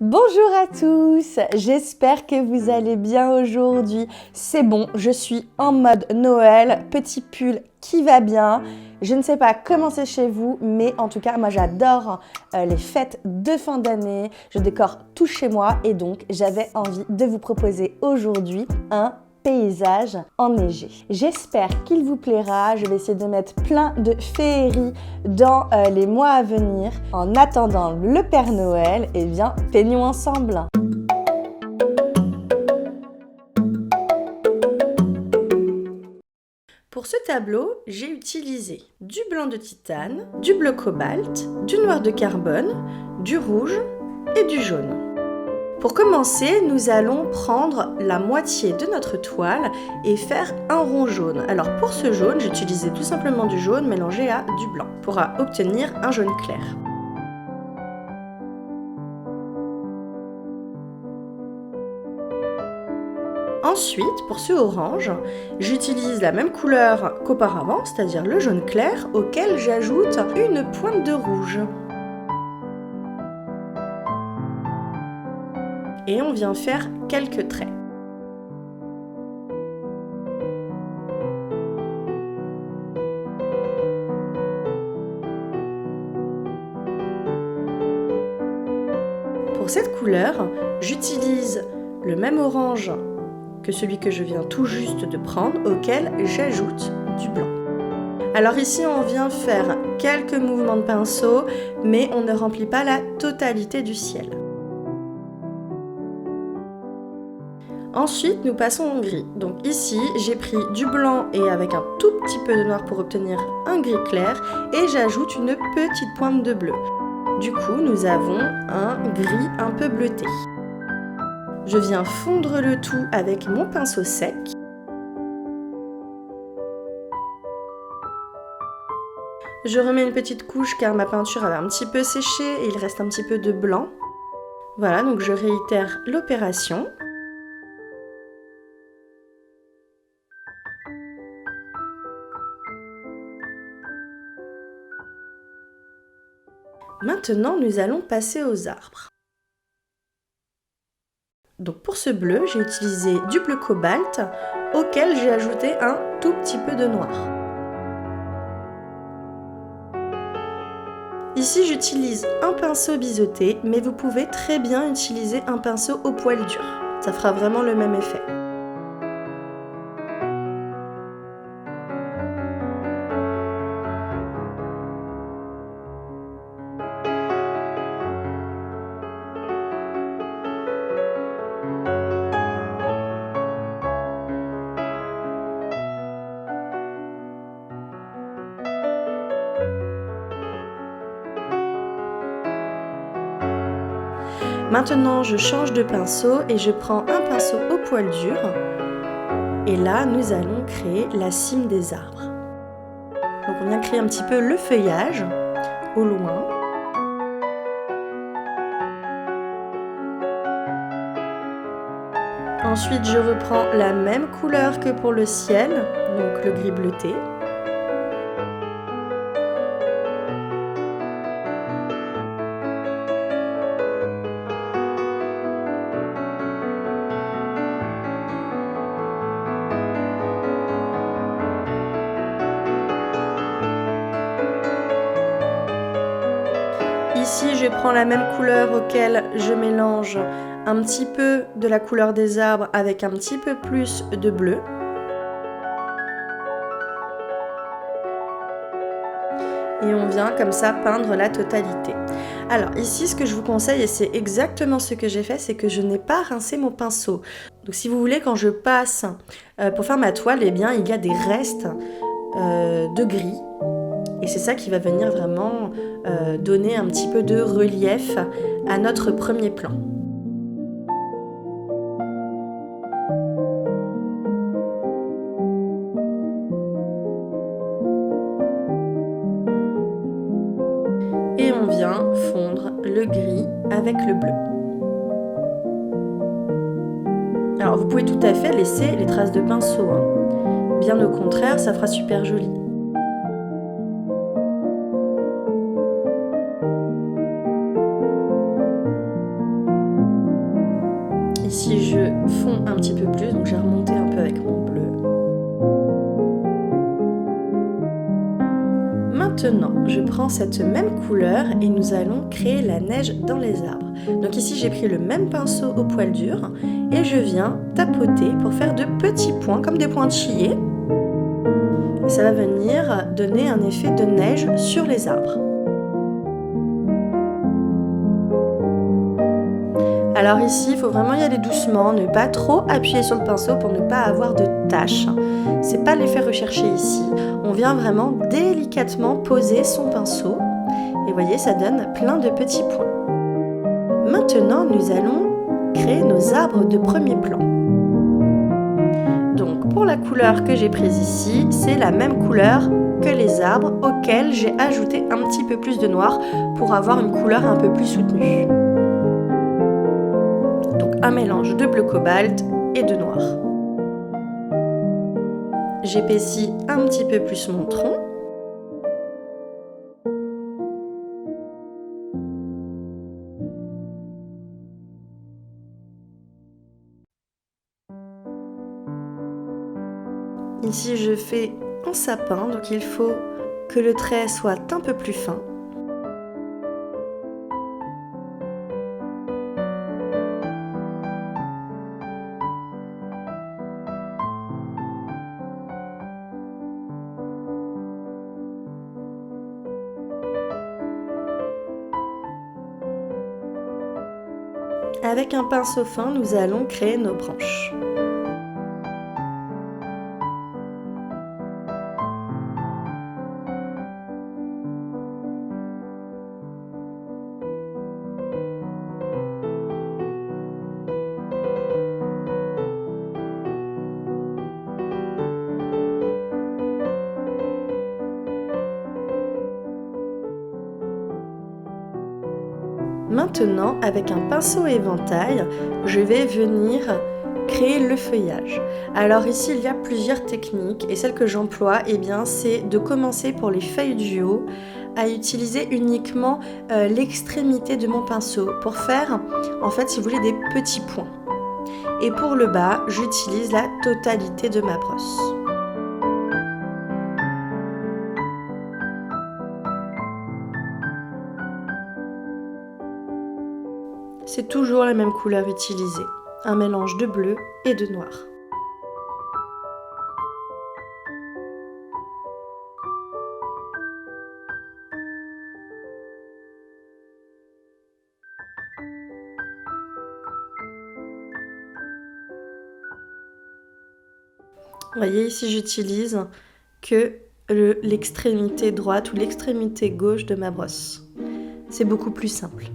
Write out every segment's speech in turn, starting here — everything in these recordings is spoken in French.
Bonjour à tous, j'espère que vous allez bien aujourd'hui. C'est bon, je suis en mode Noël, petit pull qui va bien. Je ne sais pas comment c'est chez vous, mais en tout cas, moi j'adore les fêtes de fin d'année. Je décore tout chez moi et donc j'avais envie de vous proposer aujourd'hui un paysage enneigé. J'espère qu'il vous plaira. Je vais essayer de mettre plein de féeries dans les mois à venir. En attendant le Père Noël, eh bien, peignons ensemble. Pour ce tableau, j'ai utilisé du blanc de titane, du bleu cobalt, du noir de carbone, du rouge et du jaune. Pour commencer, nous allons prendre la moitié de notre toile et faire un rond jaune. Alors pour ce jaune, j'utilisais tout simplement du jaune mélangé à du blanc pour obtenir un jaune clair. Ensuite, pour ce orange, j'utilise la même couleur qu'auparavant, c'est-à-dire le jaune clair, auquel j'ajoute une pointe de rouge. Et on vient faire quelques traits. Pour cette couleur, j'utilise le même orange que celui que je viens tout juste de prendre, auquel j'ajoute du blanc. Alors ici, on vient faire quelques mouvements de pinceau, mais on ne remplit pas la totalité du ciel. Ensuite, nous passons au gris. Donc ici, j'ai pris du blanc et avec un tout petit peu de noir pour obtenir un gris clair et j'ajoute une petite pointe de bleu. Du coup, nous avons un gris un peu bleuté. Je viens fondre le tout avec mon pinceau sec. Je remets une petite couche car ma peinture avait un petit peu séché et il reste un petit peu de blanc. Voilà, donc je réitère l'opération. Maintenant, nous allons passer aux arbres. Donc pour ce bleu, j'ai utilisé du bleu cobalt auquel j'ai ajouté un tout petit peu de noir. Ici, j'utilise un pinceau biseauté, mais vous pouvez très bien utiliser un pinceau au poil dur. Ça fera vraiment le même effet. Maintenant, je change de pinceau et je prends un pinceau au poil dur. Et là, nous allons créer la cime des arbres. Donc on vient créer un petit peu le feuillage au loin. Ensuite, je reprends la même couleur que pour le ciel, donc le gris bleuté. Ici, je prends la même couleur auquel je mélange un petit peu de la couleur des arbres avec un petit peu plus de bleu. Et on vient comme ça peindre la totalité. Alors ici, ce que je vous conseille, et c'est exactement ce que j'ai fait, c'est que je n'ai pas rincé mon pinceau. Donc si vous voulez, quand je passe pour faire ma toile, eh bien, il y a des restes de gris. Et c'est ça qui va venir vraiment donner un petit peu de relief à notre premier plan. Et on vient fondre le gris avec le bleu. Alors vous pouvez tout à fait laisser les traces de pinceau, hein. Bien au contraire, ça fera super joli. Ici, je fonds un petit peu plus, donc j'ai remonté un peu avec mon bleu. Maintenant, je prends cette même couleur et nous allons créer la neige dans les arbres. Donc ici, j'ai pris le même pinceau au poil dur et je viens tapoter pour faire de petits points, comme des pointillés. Ça va venir donner un effet de neige sur les arbres. Alors ici, il faut vraiment y aller doucement, ne pas trop appuyer sur le pinceau pour ne pas avoir de taches. C'est pas l'effet recherché ici. On vient vraiment délicatement poser son pinceau. Et voyez, ça donne plein de petits points. Maintenant, nous allons créer nos arbres de premier plan. Donc pour la couleur que j'ai prise ici, c'est la même couleur que les arbres auxquels j'ai ajouté un petit peu plus de noir pour avoir une couleur un peu plus soutenue. Donc un mélange de bleu cobalt et de noir. J'épaissis un petit peu plus mon tronc. Ici, je fais un sapin, donc il faut que le trait soit un peu plus fin. Avec un pinceau fin, nous allons créer nos branches. Maintenant, avec un pinceau éventail, je vais venir créer le feuillage. Alors ici, il y a plusieurs techniques et celle que j'emploie, c'est de commencer pour les feuilles du haut à utiliser uniquement l'extrémité de mon pinceau pour faire, en fait, si vous voulez, des petits points. Et pour le bas, j'utilise la totalité de ma brosse. C'est toujours la même couleur utilisée, un mélange de bleu et de noir. Vous voyez, ici j'utilise que l'extrémité droite ou l'extrémité gauche de ma brosse. C'est beaucoup plus simple.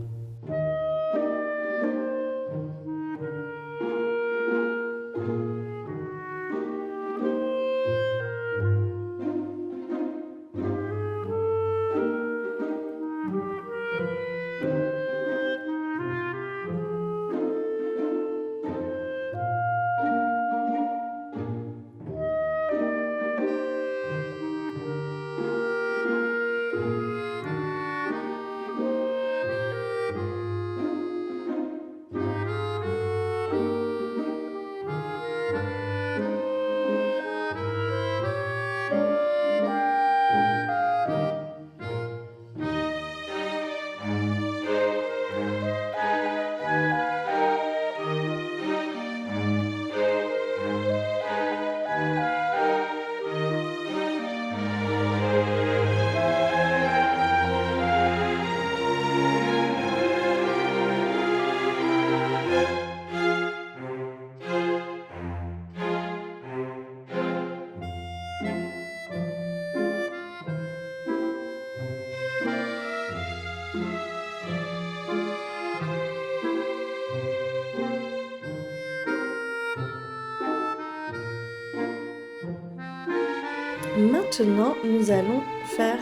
Maintenant, nous allons faire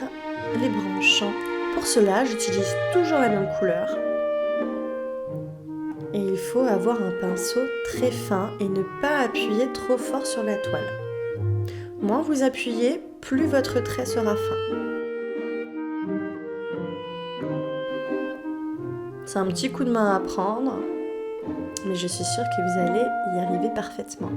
les branches. Pour cela, j'utilise toujours la même couleur. Et il faut avoir un pinceau très fin et ne pas appuyer trop fort sur la toile. Moins vous appuyez, plus votre trait sera fin. C'est un petit coup de main à prendre mais je suis sûre que vous allez y arriver parfaitement.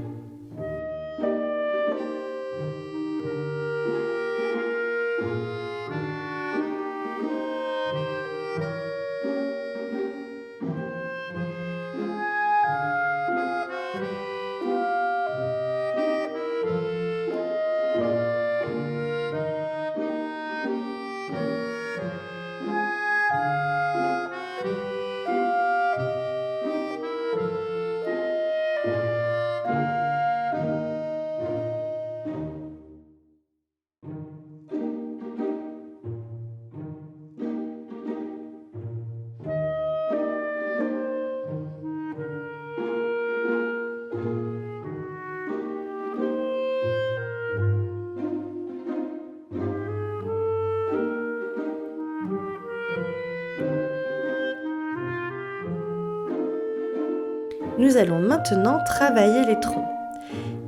Nous allons maintenant travailler les troncs.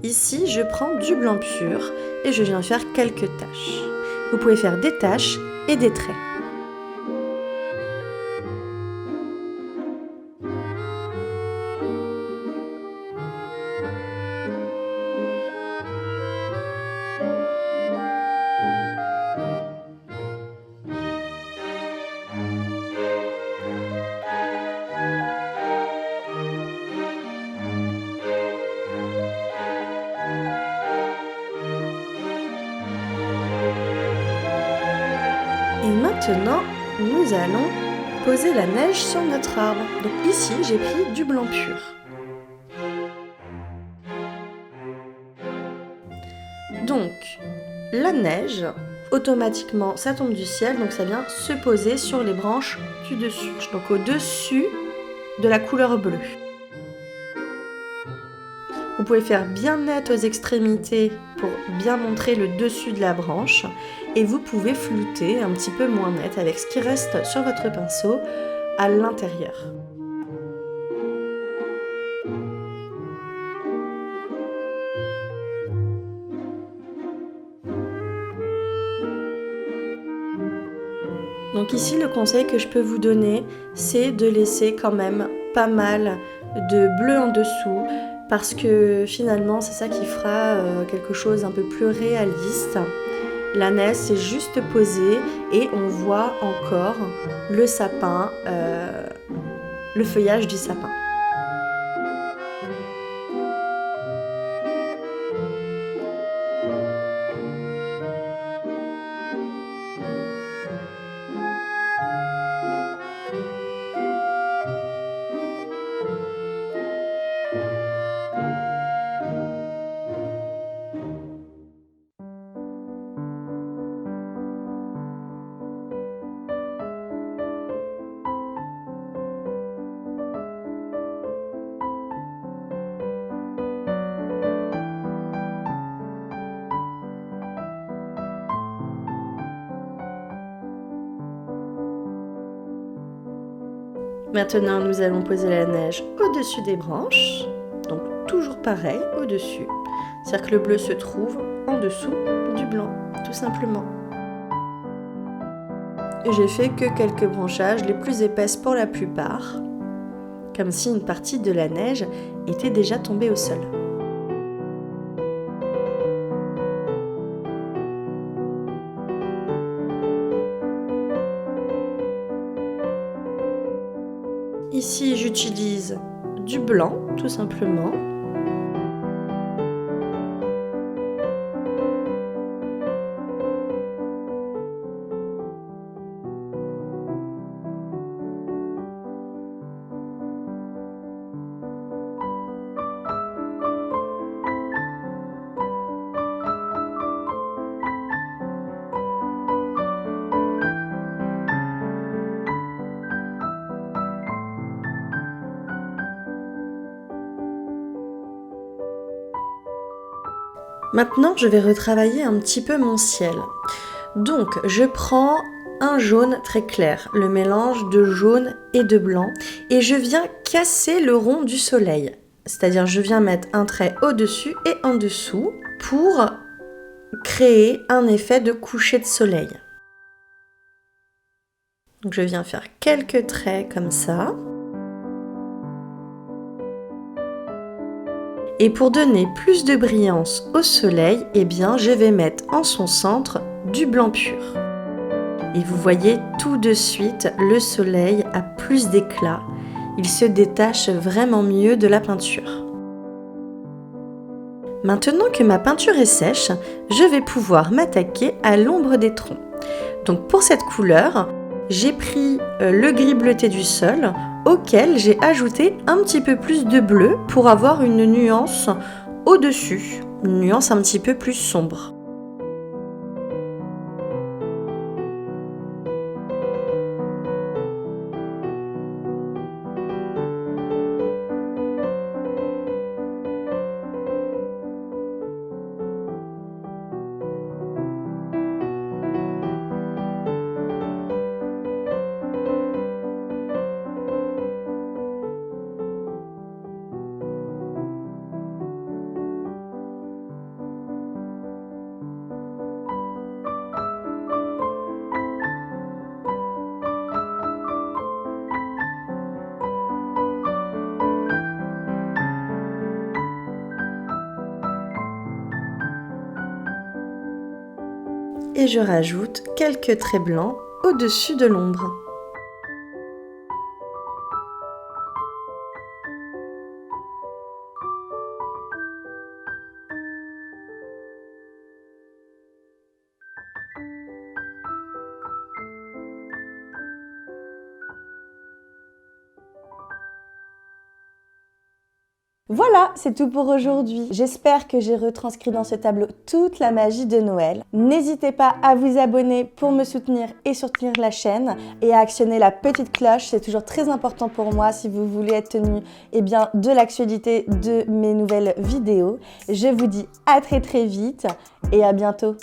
Ici, je prends du blanc pur et je viens faire quelques taches. Vous pouvez faire des taches et des traits. Et maintenant, nous allons poser la neige sur notre arbre. Donc ici, j'ai pris du blanc pur. Donc, la neige, automatiquement, ça tombe du ciel, donc ça vient se poser sur les branches du dessus. Donc au-dessus de la couleur bleue. Vous pouvez faire bien net aux extrémités pour bien montrer le dessus de la branche et vous pouvez flouter un petit peu moins net avec ce qui reste sur votre pinceau à l'intérieur. Donc ici, le conseil que je peux vous donner, c'est de laisser quand même pas mal de bleu en dessous parce que finalement, c'est ça qui fera quelque chose un peu plus réaliste. La neige s'est juste posée et on voit encore le sapin, le feuillage du sapin. Maintenant, nous allons poser la neige au-dessus des branches. Donc, toujours pareil, au-dessus. C'est-à-dire que le bleu se trouve en dessous du blanc, tout simplement. Et j'ai fait que quelques branchages, les plus épaisses pour la plupart, comme si une partie de la neige était déjà tombée au sol. Ici, j'utilise du blanc, tout simplement. Maintenant, je vais retravailler un petit peu mon ciel. Donc, je prends un jaune très clair, le mélange de jaune et de blanc, et je viens casser le rond du soleil. C'est-à-dire, je viens mettre un trait au-dessus et en dessous pour créer un effet de coucher de soleil. Donc, je viens faire quelques traits comme ça. Et pour donner plus de brillance au soleil, eh bien, je vais mettre en son centre du blanc pur. Et vous voyez tout de suite, le soleil a plus d'éclat. Il se détache vraiment mieux de la peinture. Maintenant que ma peinture est sèche, je vais pouvoir m'attaquer à l'ombre des troncs. Donc pour cette couleur, j'ai pris le gris bleuté du sol auquel j'ai ajouté un petit peu plus de bleu pour avoir une nuance au-dessus, une nuance un petit peu plus sombre. Et je rajoute quelques traits blancs au-dessus de l'ombre. Voilà, c'est tout pour aujourd'hui. J'espère que j'ai retranscrit dans ce tableau toute la magie de Noël. N'hésitez pas à vous abonner pour me soutenir et soutenir la chaîne et à actionner la petite cloche. C'est toujours très important pour moi si vous voulez être tenu de l'actualité de mes nouvelles vidéos. Je vous dis à très vite et à bientôt.